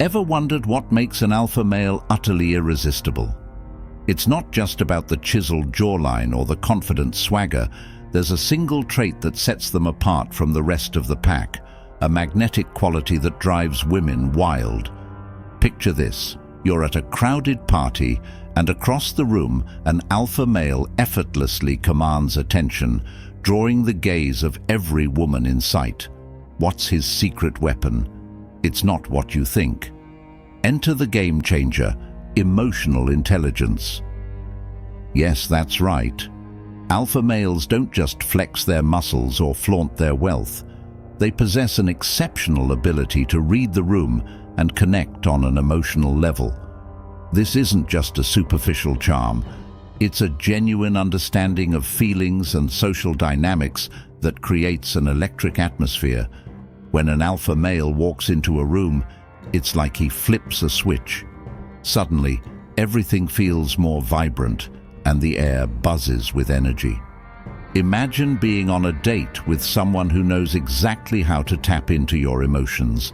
Ever wondered what makes an alpha male utterly irresistible? It's not just about the chiseled jawline or the confident swagger. There's a single trait that sets them apart from the rest of the pack, a magnetic quality that drives women wild. Picture this. You're at a crowded party, and across the room, an alpha male effortlessly commands attention, drawing the gaze of every woman in sight. What's his secret weapon? It's not what you think. Enter the game changer, emotional intelligence. Yes, that's right. Alpha males don't just flex their muscles or flaunt their wealth. They possess an exceptional ability to read the room and connect on an emotional level. This isn't just a superficial charm. It's a genuine understanding of feelings and social dynamics that creates an electric atmosphere. When an alpha male walks into a room, it's like he flips a switch. Suddenly, everything feels more vibrant and the air buzzes with energy. Imagine being on a date with someone who knows exactly how to tap into your emotions.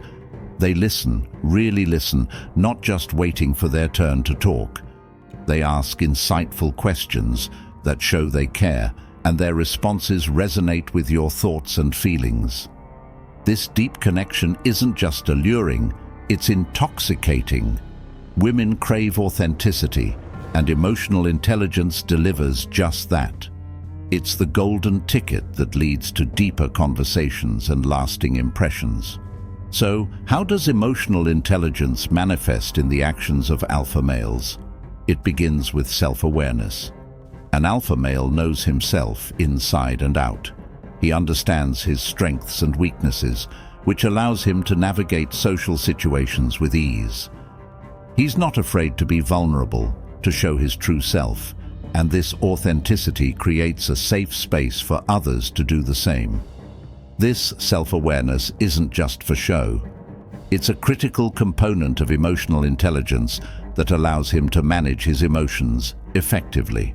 They listen, really listen, not just waiting for their turn to talk. They ask insightful questions that show they care, and their responses resonate with your thoughts and feelings. This deep connection isn't just alluring, it's intoxicating. Women crave authenticity, and emotional intelligence delivers just that. It's the golden ticket that leads to deeper conversations and lasting impressions. So, how does emotional intelligence manifest in the actions of alpha males? It begins with self-awareness. An alpha male knows himself inside and out. He understands his strengths and weaknesses, which allows him to navigate social situations with ease. He's not afraid to be vulnerable, to show his true self, and this authenticity creates a safe space for others to do the same. This self-awareness isn't just for show. It's a critical component of emotional intelligence that allows him to manage his emotions effectively.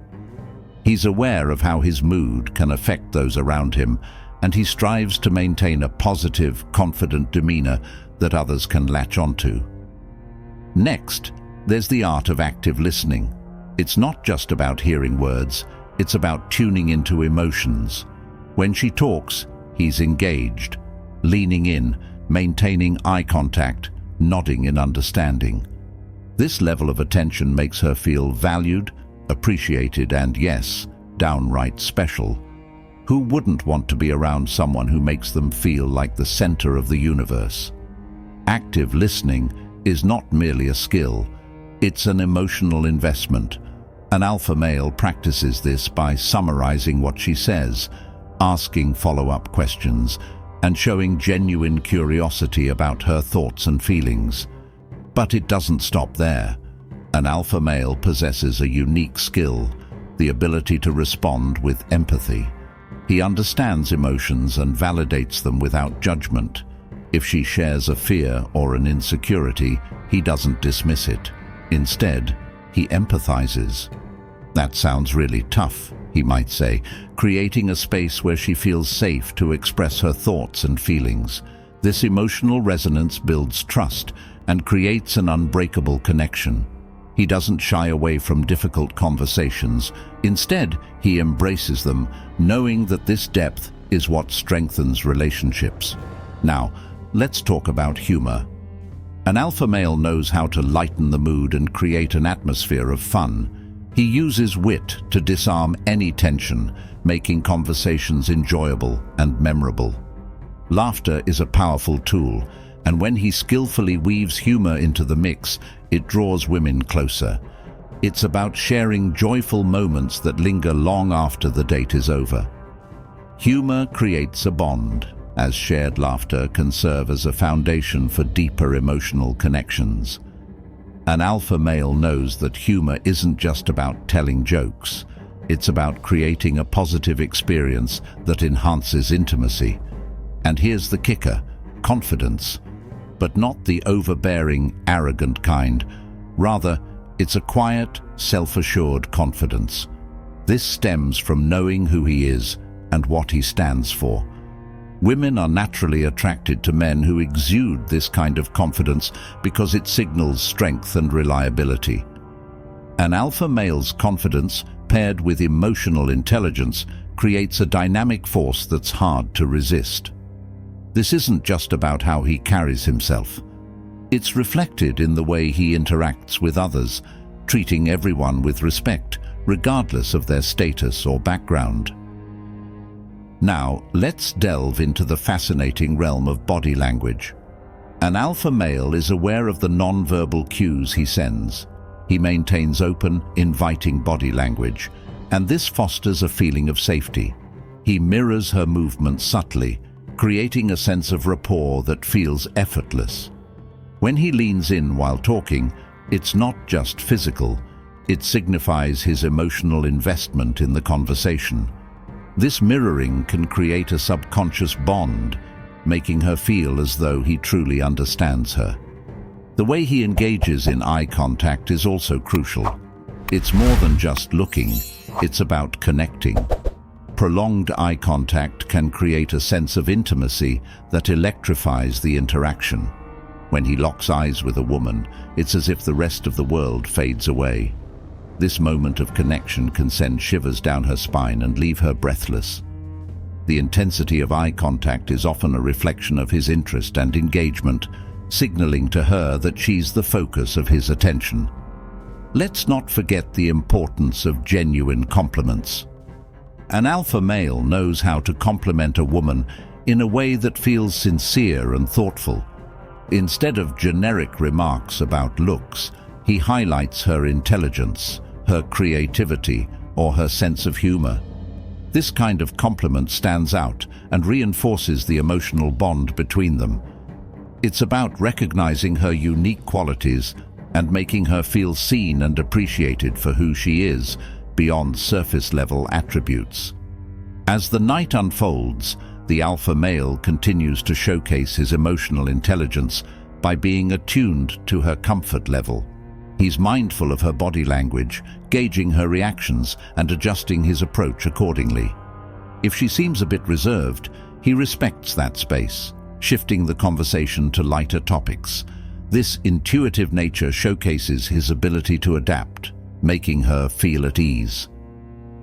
He's aware of how his mood can affect those around him, and he strives to maintain a positive, confident demeanor that others can latch onto. Next, there's the art of active listening. It's not just about hearing words, it's about tuning into emotions. When she talks, he's engaged, leaning in, maintaining eye contact, nodding in understanding. This level of attention makes her feel valued, appreciated, and yes, downright special. Who wouldn't want to be around someone who makes them feel like the center of the universe? Active listening is not merely a skill, it's an emotional investment. An alpha male practices this by summarizing what she says, asking follow-up questions, and showing genuine curiosity about her thoughts and feelings. But it doesn't stop there. An alpha male possesses a unique skill, the ability to respond with empathy. He understands emotions and validates them without judgment. If she shares a fear or an insecurity, he doesn't dismiss it. Instead, he empathizes. That sounds really tough, he might say, creating a space where she feels safe to express her thoughts and feelings. This emotional resonance builds trust and creates an unbreakable connection. He doesn't shy away from difficult conversations. Instead, he embraces them, knowing that this depth is what strengthens relationships. Now, let's talk about humor. An alpha male knows how to lighten the mood and create an atmosphere of fun. He uses wit to disarm any tension, making conversations enjoyable and memorable. Laughter is a powerful tool, and when he skillfully weaves humor into the mix, it draws women closer. It's about sharing joyful moments that linger long after the date is over. Humor creates a bond, as shared laughter can serve as a foundation for deeper emotional connections. An alpha male knows that humor isn't just about telling jokes. It's about creating a positive experience that enhances intimacy. And here's the kicker: confidence. But not the overbearing, arrogant kind. Rather, it's a quiet, self-assured confidence. This stems from knowing who he is and what he stands for. Women are naturally attracted to men who exude this kind of confidence because it signals strength and reliability. An alpha male's confidence, paired with emotional intelligence, creates a dynamic force that's hard to resist. This isn't just about how he carries himself. It's reflected in the way he interacts with others, treating everyone with respect, regardless of their status or background. Now, let's delve into the fascinating realm of body language. An alpha male is aware of the nonverbal cues he sends. He maintains open, inviting body language, and this fosters a feeling of safety. He mirrors her movements subtly, creating a sense of rapport that feels effortless. When he leans in while talking, it's not just physical, it signifies his emotional investment in the conversation. This mirroring can create a subconscious bond, making her feel as though he truly understands her. The way he engages in eye contact is also crucial. It's more than just looking, it's about connecting. Prolonged eye contact can create a sense of intimacy that electrifies the interaction. When he locks eyes with a woman, it's as if the rest of the world fades away. This moment of connection can send shivers down her spine and leave her breathless. The intensity of eye contact is often a reflection of his interest and engagement, signaling to her that she's the focus of his attention. Let's not forget the importance of genuine compliments. An alpha male knows how to compliment a woman in a way that feels sincere and thoughtful. Instead of generic remarks about looks, he highlights her intelligence, her creativity, or her sense of humor. This kind of compliment stands out and reinforces the emotional bond between them. It's about recognizing her unique qualities and making her feel seen and appreciated for who she is, beyond surface-level attributes. As the night unfolds, the alpha male continues to showcase his emotional intelligence by being attuned to her comfort level. He's mindful of her body language, gauging her reactions and adjusting his approach accordingly. If she seems a bit reserved, he respects that space, shifting the conversation to lighter topics. This intuitive nature showcases his ability to adapt, making her feel at ease.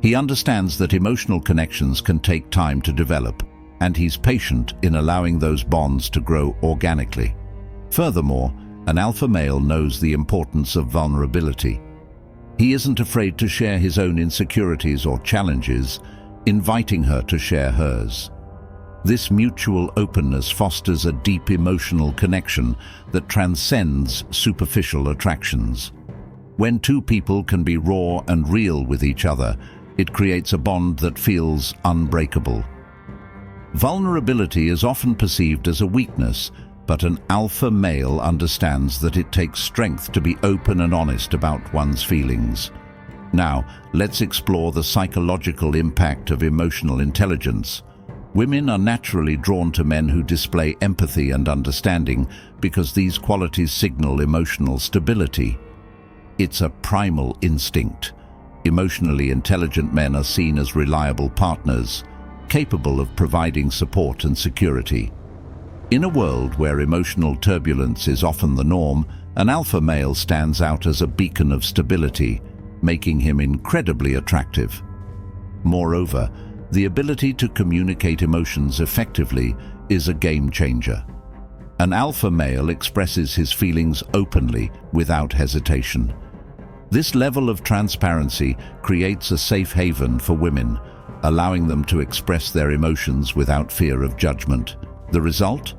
He understands that emotional connections can take time to develop, and he's patient in allowing those bonds to grow organically. Furthermore, an alpha male knows the importance of vulnerability. He isn't afraid to share his own insecurities or challenges, inviting her to share hers. This mutual openness fosters a deep emotional connection that transcends superficial attractions. When two people can be raw and real with each other, it creates a bond that feels unbreakable. Vulnerability is often perceived as a weakness, but an alpha male understands that it takes strength to be open and honest about one's feelings. Now, let's explore the psychological impact of emotional intelligence. Women are naturally drawn to men who display empathy and understanding because these qualities signal emotional stability. It's a primal instinct. Emotionally intelligent men are seen as reliable partners, capable of providing support and security. In a world where emotional turbulence is often the norm, an alpha male stands out as a beacon of stability, making him incredibly attractive. Moreover, the ability to communicate emotions effectively is a game changer. An alpha male expresses his feelings openly, without hesitation. This level of transparency creates a safe haven for women, allowing them to express their emotions without fear of judgment. The result?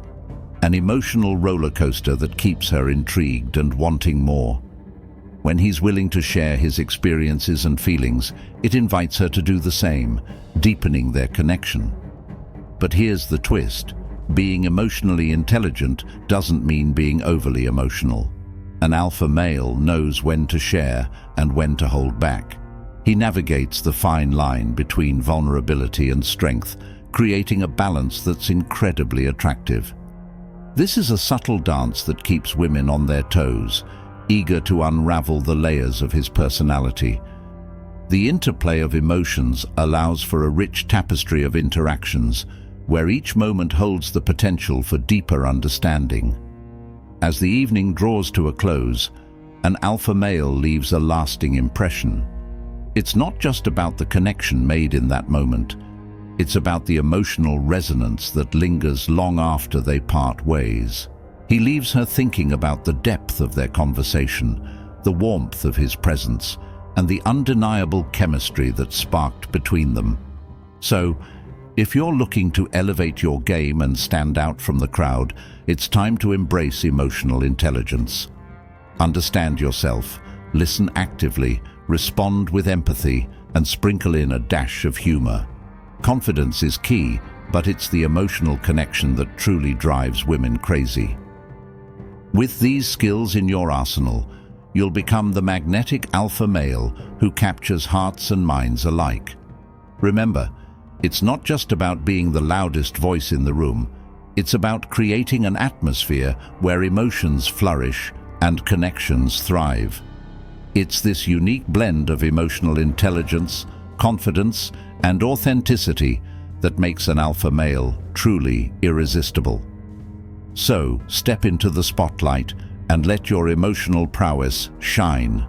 An emotional roller coaster that keeps her intrigued and wanting more. When he's willing to share his experiences and feelings, it invites her to do the same, deepening their connection. But here's the twist. Being emotionally intelligent doesn't mean being overly emotional. An alpha male knows when to share and when to hold back. He navigates the fine line between vulnerability and strength, creating a balance that's incredibly attractive. This is a subtle dance that keeps women on their toes, eager to unravel the layers of his personality. The interplay of emotions allows for a rich tapestry of interactions, where each moment holds the potential for deeper understanding. As the evening draws to a close, an alpha male leaves a lasting impression. It's not just about the connection made in that moment. It's about the emotional resonance that lingers long after they part ways. He leaves her thinking about the depth of their conversation, the warmth of his presence, and the undeniable chemistry that sparked between them. So, if you're looking to elevate your game and stand out from the crowd, it's time to embrace emotional intelligence. Understand yourself, listen actively, respond with empathy, and sprinkle in a dash of humor. Confidence is key, but it's the emotional connection that truly drives women crazy. With these skills in your arsenal, you'll become the magnetic alpha male who captures hearts and minds alike. Remember, it's not just about being the loudest voice in the room. It's about creating an atmosphere where emotions flourish and connections thrive. It's this unique blend of emotional intelligence, confidence, and authenticity that makes an alpha male truly irresistible. So, step into the spotlight and let your emotional prowess shine.